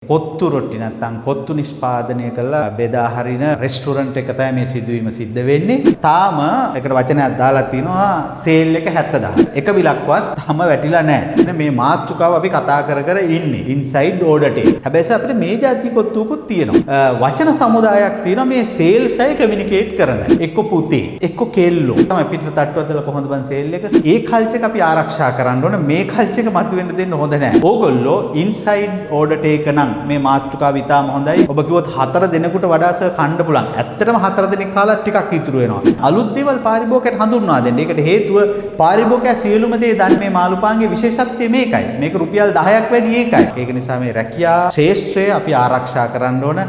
කොත්තු රොටි නැත්නම් කොත්තු නිෂ්පාදනය කළා බෙදා හරින රෙස්ටොරන්ට් එක තමයි මේ සිදුවීම සිද්ධ වෙන්නේ. තාම එකට වචනයක් දාලා තිනවා සේල් එක 70000. එක බිලක්වත් තාම වැටිලා නැහැ. මේ මාතෘකාව අපි කතා කර ඉන්නේ. Inside order take. හැබැයි අපිට මේ જાති කොත්තුකුත් තියෙනවා. වචන සමුදායක් තියෙනවා මේ සේල්ස් අය කමියුනිකේට් කරන. එක්ක පුතේ, එක්ක කෙල්ලෝ. තමයි පිටට තට්ටුවක් දාලා කොහොමද බන් සේල් එක? ඒ කල්චර් එක අපි ආරක්ෂා කරන්න ඕන. මේ කල්චර් එක මතුවෙන්න දෙන්න හොඳ නැහැ. ඕගොල්ලෝ ඉන්සයිඩ් ඕඩර් ටේක් නම් මේ මාතෘකාව ඉතාම හොඳයි. ඔබ කිව්වොත් 4 දෙනෙකුට වඩා කන්න පුළුවන්. ඇත්තටම 4 දෙනෙක් කාලා ටිකක් ඉතුරු වෙනවා. අලුත් දේවල් පාරිභෝගිකයට හඳුන්වා දෙන්න. ඒකට හේතුව පාරිභෝගිකයා සියලුම දේ දන්නේ මේ මාළුපාන්ගේ විශේෂත්වය මේකයි. මේක රුපියල් 10ක් වැඩි ඒකයි. ඒක නිසා මේ රැකියා ශ්‍රේෂ්ඨය අපි ආරක්ෂා කරන්න ඕන.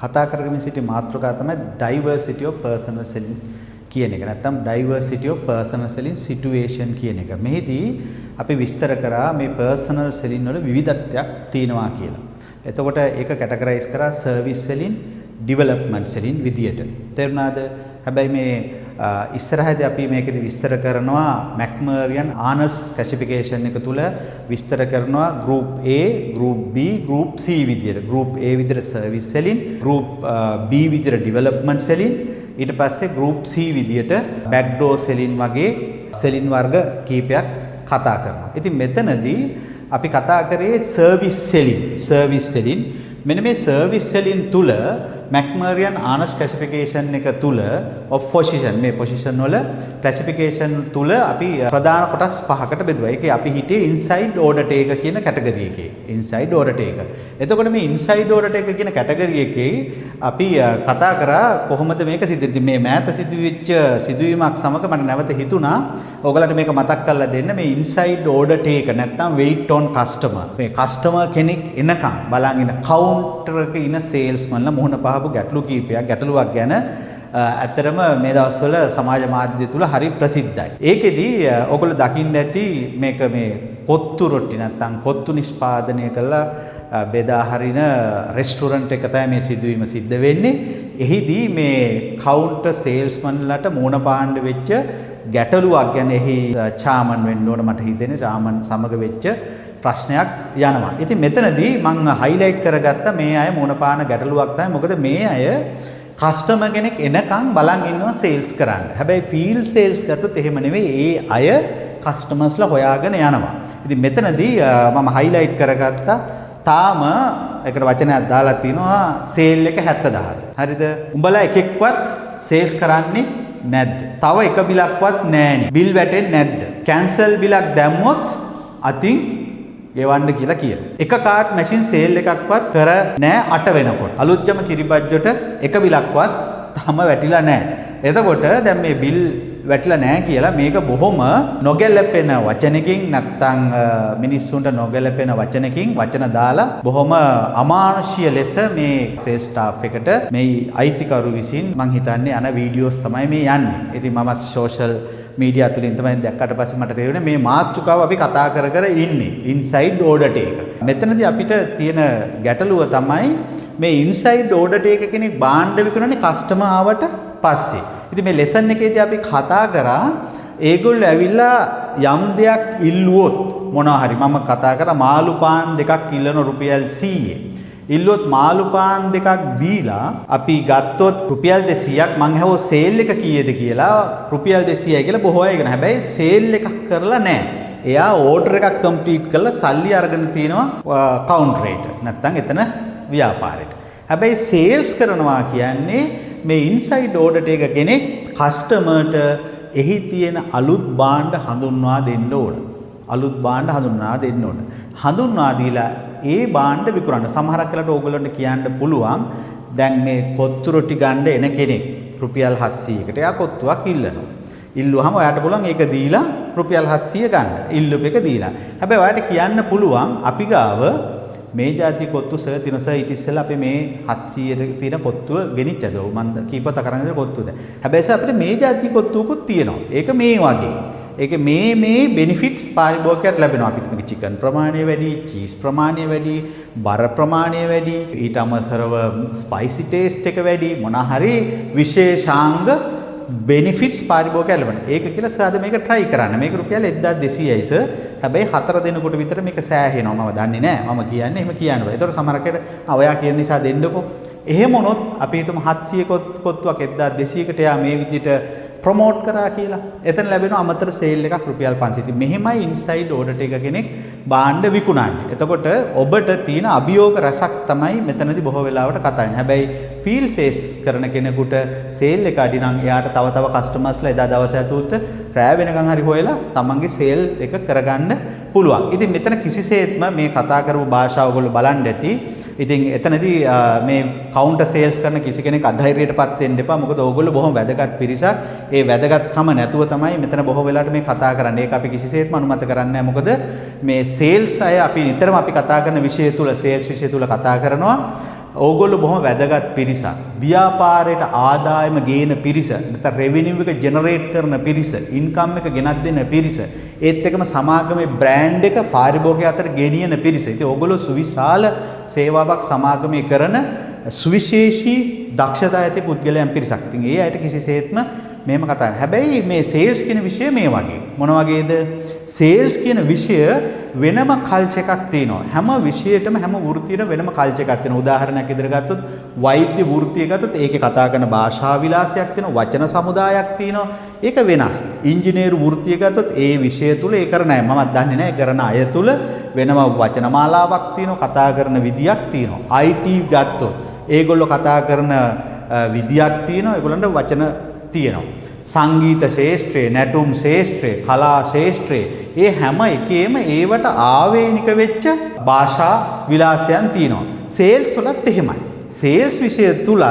කතා කරගෙන සිටි මාතෘකාව තමයි diversity of personal selling කියන එක. නැත්නම් diversity of personal selling situation කියන එක. මෙහිදී අපි විස්තර කරා මේ personal selling වල විවිධත්වයක් තියෙනවා කියලා. එතකොට ඒක කැටගරයිස් කරා service selling, development selling විදියට. තේරුණාද? හැබැයි මේ ඉස්සරහදී අපි මේකෙදි විස්තර කරනවා McMurray Arnold's classification එක තුල විස්තර කරනවා group A, group B, group C විදියට. group A විදියට service selling, group B විදියට development selling, ඊට පස්සේ group C විදියට backdoor selling වගේ selling වර්ග කීපයක් කතා කරනවා. ඉතින් මෙතනදී අපි කතා කරේ service selling. මෙන්න මේ service selling තුල McMurray Arnold's classification එක තුල of position මේ position වල classification තුල අපි ප්‍රධාන කොටස් 5කට බෙදුවා. ඒකේ අපි හිටියේ inside order take කියන කැටගරි එකේ. inside order take. එතකොට මේ inside order take කියන කැටගරි එකේ අපි කතා කරා කොහොමද මේක සිද්ධ වෙන්නේ. මේ මෑත සිදුවෙච්ච සිදුවීමක් සමග මට නැවත හිතුණා ඔයගලන්ට මේක මතක් කරලා දෙන්න. මේ inside order take නැත්නම් wait on customer. මේ customer කෙනෙක් එනකම් බලන් ඉන්න counter එකේ ඉන salesmanලා මොහොන පහපු ගැටලුවක් ගැන ඇත්තටම මේ දවස්වල සමාජ මාධ්‍ය තුල හරි ප්‍රසිද්ධයි. ඒකෙදි ඔයගොල්ලෝ දකින්න ඇති මේක මේ කොත්තු රොටි නැත්නම් කොත්තු නිෂ්පාදනය කළා බෙදා හරින රෙස්ටොරන්ට් එක තමයි මේ සිදුවීම සිද්ධ වෙන්නේ. එහිදී මේ කවුන්ටර් සේල්ස්මන්ලාට මූණ පාන්න වෙච්ච ගැටලුවක් ගැන එහි චාමන් වෙන්න ඕන මට හිතෙන්නේ චාමන් සමග වෙච්ච ප්‍රශ්නයක් යනවා. ඉතින් මෙතනදී මම හයිලයිට් කරගත්ත මේ අය මූණ පාන ගැටලුවක් තමයි. මොකද මේ අය කස්ටමර් කෙනෙක් එනකන් බලන් ඉන්නවා සේල්ස් කරන්න. හැබැයි ෆීල්ඩ් සේල්ස් ගත්තොත් එහෙම නෙවෙයි. ඒ අය කස්ටමර්ස්ලා හොයාගෙන යනවා. ඉතින් මෙතනදී මම හයිලයිට් කරගත්තා තාම එකට වචනයක් දාලා තිනවා සේල් එක 70000ද. හරිද? උඹලා එකෙක්වත් සේල්ස් කරන්නේ නැද්ද? තව එක බිලක්වත් නැහැනේ. බිල් වැටෙන්නේ නැද්ද? කැන්සල් බිලක් දැම්මොත් අතින් ගෙවන්න කියලා කියනවා. එක කාඩ් මැෂින් සේල් එකක්වත් කර නැහැ 8 වෙනකොට. අලුත්ජම කිරිබත්ජොට එක බිලක්වත් තාම වැටිලා නැහැ. එතකොට දැන් මේ බිල් වැටිලා නැහැ කියලා මේක බොහොම නොගැලපෙන වචනකින් නැත්තම් මිනිස්සුන්ට නොගැලපෙන වචනකින් වචන දාලා බොහොම අමානුෂීය ලෙස මේ සේල්ස් ස්ටාෆ් එකට මේ අයිතිකරු විසින් මං හිතන්නේ අන වීඩියෝස් තමයි මේ යන්නේ. ඉතින් මම සෝෂල් මීඩියා තුලින් තමයි දැක්කට පස්සේ මට තේරුණේ මේ මාතෘකාව අපි කතා කර ඉන්නේ ඉන්සයිඩ් ඕඩර් ටේක්. මෙතනදී අපිට තියෙන ගැටලුව තමයි මේ ඉන්සයිඩ් ඕඩර් ටේක් කෙනෙක් බාණ්ඩ විකුණන්නේ කස්ටමර් ආවට පස්සේ. ඉතින් මේ ලෙසන් එකේදී අපි කතා කරා ඒගොල්ලෝ ඇවිල්ලා යම් දෙයක් ඉල්ලුවොත් මොනවා හරි මම කතා කරා මාළු පාන් දෙකක් ඉල්ලන රුපියල් 100. ඉල්ලුවොත් මාළු පාන් දෙකක් දීලා අපි ගත්තොත් රුපියල් 200ක් මං ඇහුවා සේල් එක කීයද කියලා රුපියල් 200යි කියලා බොහෝ අය කියන. හැබැයි සේල් එකක් කරලා නැහැ. එයා ඕඩර් එකක් කම්ප්ලීට් කරලා සල්ලි අරගෙන තිනවා කවුන්ටරේට. නැත්තම් එතන ව්‍යාපාරෙට. හැබැයි සේල්ස් කරනවා කියන්නේ මේ ඉන්සයිඩ් ඕඩර් ටේක් කෙනෙක් කස්ටමර්ට එහි තියෙන අලුත් භාණ්ඩ හඳුන්වා දෙන්න ඕන. අලුත් භාණ්ඩ හඳුන්වා දෙන්න ඕන. හඳුන්වා දීලා ඒ භාණ්ඩ විකුණන්න. සමහරක් වෙලාවට ඕගොල්ලන්ට කියන්න පුළුවන් දැන් මේ කොත්තු රොටි ගන්න එන කෙනෙක් රුපියල් 700කට එයා කොත්තුවක් ඉල්ලනවා. ඉල්ලුවාම ඔයාට පුළුවන් ඒක දීලා රුපියල් 700 ගන්න. ඉල්ලුප එක දීලා. හැබැයි ඔයාට කියන්න පුළුවන් අපි ගාව මේ જાති කොත්තු සර් තින සර් ඊට ඉස්සෙල්ලා අපි මේ 700ට තියෙන කොත්තුව ගෙනිච්චද? ඔව් මම කීපත කරන් ඉඳලා කොත්තුවද. හැබැයි සර් අපිට මේ જાති කොත්තුවකුත් තියෙනවා. ඒක මේ වගේ. ඒක මේ බෙනිෆිට්ස් පාරිභෝගිකයට ලැබෙනවා. අපිට මේක චිකන් ප්‍රමාණය වැඩි, චීස් ප්‍රමාණය වැඩි, බර ප්‍රමාණය වැඩි, ඊට අමතරව ස්පයිසි ටේස්ට් එක වැඩි, මොනවා හරි විශේෂාංග benefits පාරිභෝගිකයට ලැබෙනවා. ඒක කියලා සාද මේක try කරන්න. මේක රුපියල් 1200යි සර්. හැබැයි 4 දිනකට විතර මේක සෑහෙනවා. මම දන්නේ නැහැ. මම කියන්නේ එහෙම කියන්න බෑ. ඒතකොට සමහරකට ඔයා කියන නිසා දෙන්නකෝ. එහෙම වුණොත් අපි හිතමු 700 කොත්තුවක් 1200කට යා මේ විදිහට ප්‍රොමෝට් කරා කියලා. එතන ලැබෙන අමතර සේල් එකක් රුපියල් 500. ඉතින් මෙහෙමයි ඉන්සයිඩ් ඕඩර් ටේක කෙනෙක් බාණ්ඩ විකුණන්නේ. එතකොට ඔබට තියෙන අභියෝග රසක් තමයි මෙතනදී බොහෝ වෙලාවට කතා වෙන්නේ. හැබැයි ෆීල් සේල්ස් කරන කෙනෙකුට සේල් එක අඩි නම් එයාට තව කස්ටමර්ස්ලා එදා දවස ඇතුළත රෑ වෙනකන් හරි හොයලා තමන්ගේ සේල් එක කරගන්න පුළුවන්. ඉතින් මෙතන කිසිසේත්ම මේ කතා කරපු භාෂාව ඔයගොල්ලෝ බලන්න ඇති. ඉතින් එතනදී මේ කවුන්ටර් සේල්ස් කරන කිසි කෙනෙක් අධෛර්යයටපත් වෙන්න එපා. මොකද ඕගොල්ලෝ බොහොම වැදගත් පිරිසක්. ඒ වැදගත්කම නැතුව තමයි මෙතන බොහෝ වෙලාවට මේ කතා කරන්නේ. ඒක අපි කිසිසේත්ම අනුමත කරන්නේ නැහැ. මොකද මේ සේල්ස් අය අපි නිතරම අපි කතා කරන විෂය තුල සේල්ස් විෂය තුල කතා කරනවා. ඕගොල්ලෝ බොහොම වැදගත් පිරිසක්. ව්‍යාපාරයට ආදායම ගේන පිරිස. නැත්නම් රෙවෙනියු එක ජෙනරේට් කරන පිරිස. ඉන්කම් එක ගෙනත් දෙන පිරිස. ඒත් එක්කම සමාගමේ බ්‍රෑන්ඩ් එක පාරිභෝගිකය අතර ගෙනියන පිරිස. ඉතින් ඕගොල්ලෝ සුවිශාල සේවාවක් සමාගමේ කරන සුවිශේෂී දක්ෂතා ඇති පුද්ගලයන් පිරිසක්. ඉතින් ඒ අයට කිසිසේත්ම මෙහෙම කතා කරන්නේ. හැබැයි මේ සේල්ස් කියන විෂය මේ වගේ. මොන වගේද? සේල්ස් කියන විෂය වෙනම කල්චර් එකක් තියෙනවා. හැම විෂයයකම හැම වෘත්තියකම වෙනම කල්චර් එකක් තියෙනවා. උදාහරණයක් විදිහට ගත්තොත් වෛද්‍ය වෘත්තිය ගත්තොත් ඒකේ කතා කරන භාෂා විලාසයක් තියෙනවා, වචන සමුදායක් තියෙනවා. ඒක වෙනස්. ඉංජිනේරු වෘත්තිය ගත්තොත් ඒ විෂය තුල ඒ කරන අය මමත් දන්නේ නැහැ කරන අය තුල වෙනම වචන මාලාවක් තියෙනවා, කතා කරන විදියක් තියෙනවා. IT ගත්තොත් ඒගොල්ලෝ කතා කරන විදියක් තියෙනවා, ඒගොල්ලන්ට වචන තියෙනවා. සංගීත ශාස්ත්‍රයේ, නැටුම් ශාස්ත්‍රයේ, කලා ශාස්ත්‍රයේ ඒ හැම එකේම ඒවට ආවේනික වෙච්ච භාෂා විලාසයන් තියෙනවා. සේල්ස් වලත් එහෙමයි. සේල්ස් විෂය තුලත්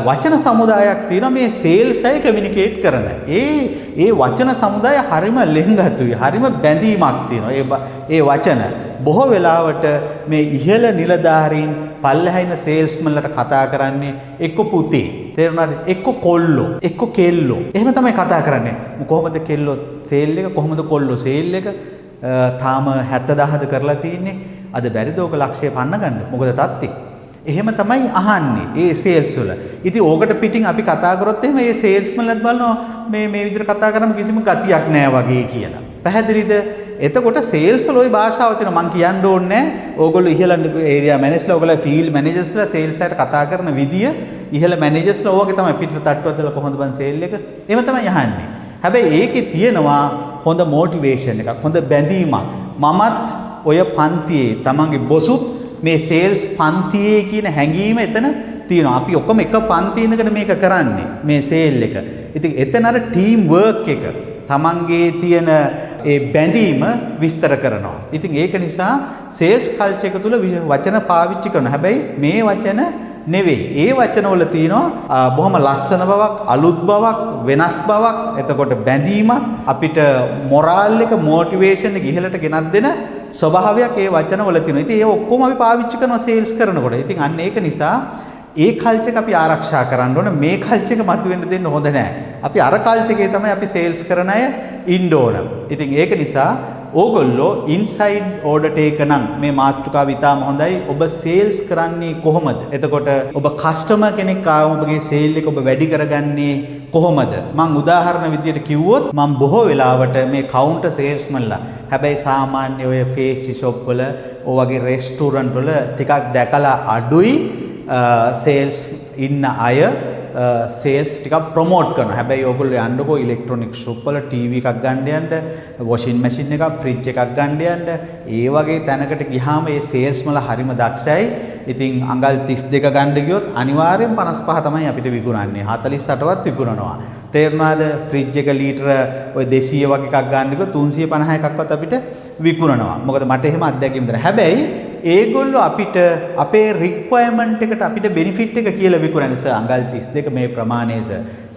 වචන සමුදායක් තියෙනවා මේ සේල්ස් අය කමියුනිකේට් කරන. ඒ වචන සමුදාය හරිම ලෙන්ගතුයි. හරිම බැඳීමක් තියෙනවා. ඒ වචන බොහෝ වෙලාවට මේ ඉහළ නිලධාරීන් පල්ලෙහාින සේල්ස්මන්ලට කතා කරන්නේ එක්ක පුතේ. තේරුණාද? එක්ක කොල්ලෝ, එක්ක කෙල්ලෝ. එහෙම තමයි කතා කරන්නේ. කොහොමද කෙල්ලෝ සේල් එක, කොහොමද කොල්ලෝ සේල් එක? තාම 70000ද කරලා තියෙන්නේ. අද බැරිද ඔක ලක්ෂය පන්න ගන්න? මොකද තත්ති? එහෙම තමයි අහන්නේ ඒ සේල්ස් වල. ඉතින් ඕකට පිටින් අපි කතා කරොත් එහෙම ඒ සේල්ස්මන්ලත් බලනවා මේ විදිහට කතා කරාම කිසිම ගතියක් නැහැ වගේ කියලා. පැහැදිලිද? එතකොට සේල්ස් වල ওই භාෂාව තියෙනවා. මම කියන්න ඕනේ නැහැ. ඕගොල්ලෝ ඉහළ ඒරියා මැනේජර්ස්ලා, ඕගොල්ලෝ ෆීල්ඩ් මැනේජර්ස්ලා සේල්ස් අයට කතා කරන විදිය ඉහළ මැනේජර්ස්ලා ඕවගේ තමයි පිටට තට්ටුවක් දාලා කොහොමද බන් සේල් එක? එහෙම තමයි අහන්නේ. හැබැයි ඒකේ තියෙනවා හොඳ මොටිවේෂන් එකක්, හොඳ බැඳීමක්. මමත් ඔය පන්තියේ තමන්ගේ බොසුත් මේ සේල්ස් පන්තියේ කියන හැඟීම එතන තියෙනවා. අපි ඔක්කොම එක පන්තියේ ඉඳගෙන මේක කරන්නේ මේ සේල් එක. ඉතින් එතන අර ටීම් වර්ක් එක තමන්ගේ තියෙන ඒ බැඳීම විස්තර කරනවා. ඉතින් ඒක නිසා සේල්ස් කල්චර් එක තුල වචන පාවිච්චි කරනවා. හැබැයි මේ වචන නෙවෙයි. ඒ වචනවල තියෙනවා බොහොම ලස්සන බවක්, අලුත් බවක්, වෙනස් බවක්, එතකොට බැඳීමක්, අපිට මොරාල් එක, මොටිවේෂන් එක ඉහළට ගෙනත් දෙන ස්වභාවයක් ඒ වචනවල තියෙනවා. ඉතින් ඒ ඔක්කොම අපි පාවිච්චි කරනවා සේල්ස් කරනකොට. ඉතින් අන්න ඒක නිසා ඒ කල්චර් එක අපි ආරක්ෂා කරන්න ඕනේ. මේ කල්චර් එක මතුවෙන්න දෙන්න හොඳ නැහැ. අපි අර කල්චර් එකේ තමයි අපි සේල්ස් කරන අය ඉන්න ඕන. ඉතින් ඒක නිසා ඕගොල්ලෝ ඉන්සයිඩ් ඕඩර් ටේක නම් මේ මාතෘකාව ඉතාම හොඳයි. ඔබ සේල්ස් කරන්නේ කොහොමද? එතකොට ඔබ කස්ටමර් කෙනෙක් ආවම ඔබගේ සේල් එක ඔබ වැඩි කරගන්නේ කොහොමද? මම උදාහරණ විදියට කිව්වොත් මම බොහෝ වෙලාවට මේ කවුන්ටර් සේල්ස්මන්ලා, හැබැයි සාමාන්‍ය ඔය ෆේසි ෂොප් වල, ඔය වගේ රෙස්ටුරන්ට් වල ටිකක් දැකලා අඩුයි සේල්ස් ඉන්න අය සේල්ස් ටිකක් ප්‍රොමෝට් කරනවා. හැබැයි ඕගොල්ලෝ යන්නකෝ ඉලෙක්ට්‍රොනික ෂොප් වල ටීවී එකක් ගන්න යන්න, වොෂින් මැෂින් එකක්, ෆ්‍රිජ් එකක් ගන්න යන්න. ඒ වගේ තැනකට ගියාම ඒ සේල්ස් වල හරිම දක්ෂයි. ඉතින් අඟල් 32 ගන්න ගියොත් අනිවාර්යෙන් 55 තමයි අපිට විකුණන්නේ. 48වත් විකුණනවා. තේරුණාද? ෆ්‍රිජ් එක ලීටර ඔය 200 වගේ එකක් ගන්න ගියොත් 351ක්වත් අපිට විකුණනවා. මොකද මට එහෙම අත්දැකීම් දෙනවා. හැබැයි ඒගොල්ලෝ අපිට අපේ රික්වයර්මන්ට් එකට අපිට බෙනිෆිට් එක කියලා විකුණන්නේ. සර් අඟල් 32 මේ ප්‍රමාණය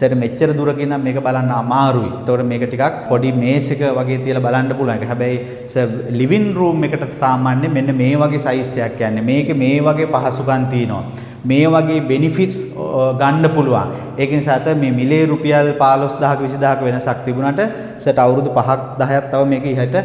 සර් මෙච්චර දුරකින් නම් මේක බලන්න අමාරුයි. ඒතකොට මේක ටිකක් පොඩි මේස් එක වගේ තියලා බලන්න පුළුවන්. හැබැයි සර් ලිවිං රූම් එකට සාමාන්‍ය මෙන්න මේ වගේ සයිස් එකක් යන්නේ. මේකේ මේ වගේ පහසුකම් තියෙනවා. මේ වගේ බෙනිෆිට්ස් ගන්න පුළුවන්. ඒක නිසා අත මේ මිලේ රුපියල් 15000ක 20000ක වෙනසක් තිබුණාට සර් අවුරුදු 5ක් 10ක් තව මේක ඉහට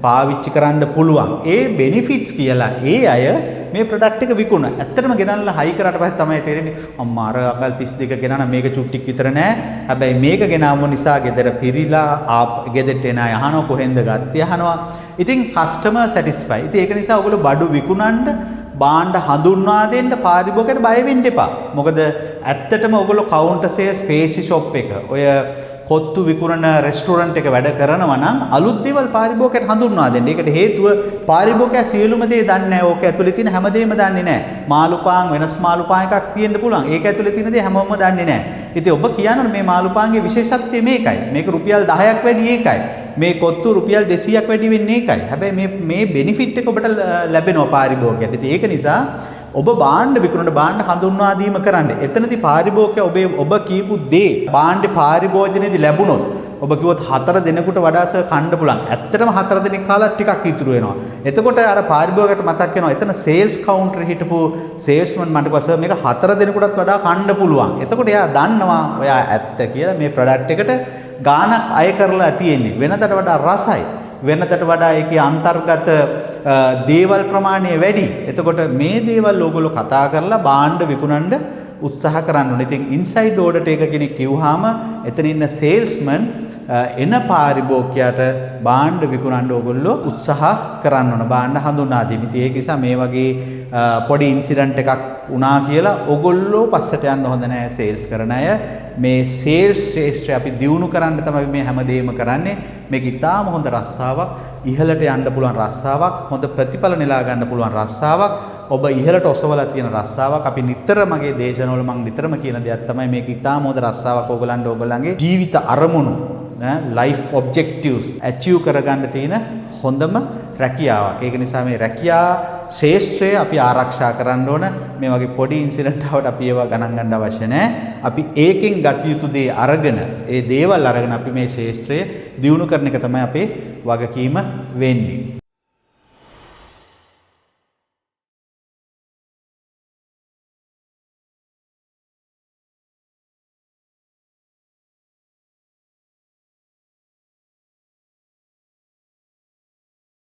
පාවිච්චි කරන්න පුළුවන්. ඒ බෙනිෆිට්ස් කියලා ඒ අය මේ ප්‍රොඩක්ට් එක විකුණන. ඇත්තටම ගෙනල්ලා හයි කරාට පස්සේ තමයි තේරෙන්නේ අම්මා අර අකල් 32 ගෙනන මේක චුට්ටික් විතර නෑ. හැබැයි මේක ගෙනාවු නිසා ගෙදර පිරීලා ගෙදරට එන අය අහනවා කොහෙන්ද ගත්තේ අහනවා. ඉතින් කස්ටමර් සැටිස්ෆයි. ඉතින් ඒක නිසා ඔයගොල්ලෝ බඩු විකුණන්න බාණ්ඩ හඳුන්වා දෙන්න පාරිභෝගිකයට බය වෙන්න එපා. මොකද ඇත්තටම ඔයගොල්ලෝ කවුන්ටර් සේල්ස් පේසි ෂොප් එක ඔය කොත්තු විකුණන රෙස්ටෝරන්ට් එක වැඩ කරනවා නම් අලුත් දේවල් පාරිභෝගිකයට හඳුන්වා දෙන්න. ඒකට හේතුව පාරිභෝගිකයා සියලුම දේ දන්නේ නැහැ. ඕක ඇතුලේ තියෙන හැමදේම දන්නේ නැහැ. මාළුපාන් වෙනස් මාළුපාන් එකක් තියෙන්න පුළුවන්. ඒක ඇතුලේ තියෙන දේ හැමෝම දන්නේ නැහැ. ඉතින් ඔබ කියනවා මේ මාළුපාන්ගේ විශේෂත්වය මේකයි. මේක රුපියල් 10ක් වැඩි ඒකයි. මේ කොත්තු රුපියල් 200ක් වැඩි වෙන්නේ ඒකයි. හැබැයි මේ බෙනිෆිට් එක ඔබට ලැබෙනවා පාරිභෝගිකයට. ඉතින් ඒක නිසා ඔබ බාණ්ඩ විකුණන බාණ්ඩ හඳුන්වා දීම කරන්න. එතනදී පාරිභෝගිකයා ඔබ කියපු දේ බාණ්ඩ පාරිභෝජනයේදී ලැබුණොත් ඔබ කිව්වොත් 4 දිනකට වඩා කන්න පුළුවන්. ඇත්තටම 4 දිනක් කාලා ටිකක් ඉතුරු වෙනවා. එතකොට අර පාරිභෝගිකයට මතක් වෙනවා එතන සේල්ස් කවුන්ටරේ හිටපු සේල්ස්මන් මන්ට කිව්වා සර් මේක 4 දිනකටත් වඩා කන්න පුළුවන්. එතකොට එයා දන්නවා ඔයා ඇත්ත කියලා මේ ප්‍රොඩක්ට් එකට ගාණක් අය කරලා තියෙන්නේ. වෙනතට වඩා රසයි. වෙනතට වඩා ඒකේ අන්තර්ගත දේවල් ප්‍රමාණය වැඩි. එතකොට මේ දේවල් ඕගොල්ලෝ කතා කරලා බාණ්ඩ විකුණන්න උත්සාහ කරන්න ඕනේ. ඉතින් ඉන්සයිඩ් ඕඩර් ටේක කෙනෙක් කිව්වහම එතන ඉන්න සේල්ස්මන් එන පාරිභෝගිකයාට බාණ්ඩ විකුණන්න ඕගොල්ලෝ උත්සාහ කරන්න ඕන. බාණ්ඩ හඳුනා දීම. ඉතින් ඒක නිසා මේ වගේ පොඩි ඉන්සිඩන්ට් එකක් වුණා කියලා ඕගොල්ලෝ පස්සට යන්න හොඳ නැහැ සේල්ස් කරන අය. මේ සේල්ස් ශ්‍රේෂ්ඨය අපි දියුණු කරන්න තමයි මේ හැමදේම කරන්නේ. මේක ඉතාම හොඳ රස්සාවක්. ඉහළට යන්න පුළුවන් රස්සාවක්. හොඳ ප්‍රතිඵල නෙලා ගන්න පුළුවන් රස්සාවක්. ඔබ ඉහළට ඔසවලා තියෙන රස්සාවක්. අපි නිතර මගේ දේශනවල මම නිතරම කියන දෙයක් තමයි මේක ඉතාම හොඳ රස්සාවක්. ඕගොල්ලන්ගේ ජීවිත අරමුණු ලයිෆ් ඔබ්ජෙක්ටිව්ස් ඇචීව් කරගන්න තියෙන හොඳම රැකියාවක්. ඒක නිසා මේ රැකියා ශේෂ්ත්‍රය අපි ආරක්ෂා කරන්න ඕන. මේ වගේ පොඩි ඉන්සිඩන්ට් ආවට අපි ඒවා ගණන් ගන්න අවශ්‍ය නැහැ. අපි ඒකෙන් ගත යුතු දේ අරගෙන ඒ දේවල් අරගෙන අපි මේ ශේෂ්ත්‍රය දියුණු කරන එක තමයි අපේ වගකීම වෙන්නේ.